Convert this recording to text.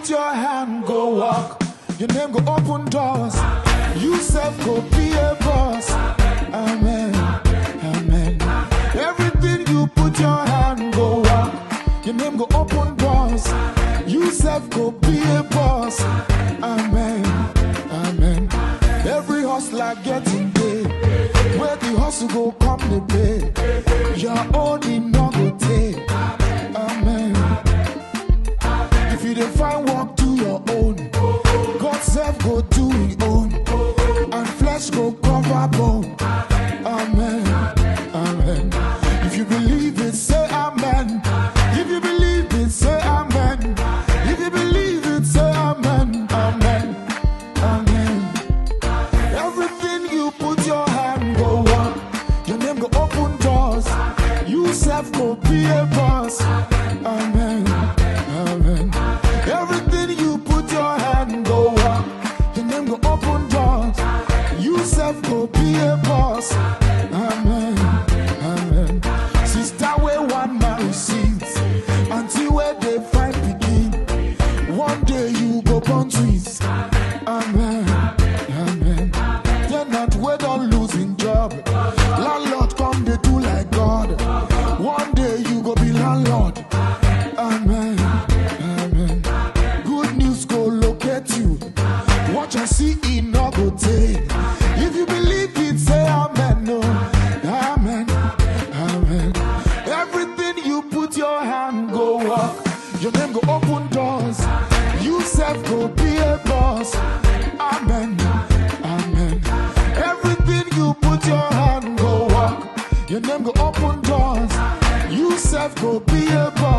put your hand, go walk. Your name go open doors. You self go be a boss. Amen, amen. Everything you put your hand, go walk. Your name go open doors. You self go be a boss. Amen, amen. Every hustler getting paid. Where the hustle go come the pay. Your own in no go take. Amen. If you dey find work, do your own. God self go do his own. And flesh go cover bone. Amen, amen. If you believe it, say amen. If you believe it, say amen. If you believe it, say amen. Amen, amen. Everything you put your hand, go walk. Your name go open doors. You self go be a boss. Amen, amen. Everything you put your hand, go walk. Your name go open doors. You self go be a boss. Amen, amen. Sister where one man receives until where they find begin. One day you go born twins. Amen, amen. They're not where don't losing job. Landlord come they do like God. One day you go be landlord. Amen, amen. Good news go locate you. Watch and see it no go take. If you believe it, say amen. No, amen, amen. Everything you put your hand, go walk. Your name go open doors. You self go be a boss. Amen, amen. Everything you put your hand, go walk. Your name go open doors. You self go be a boss.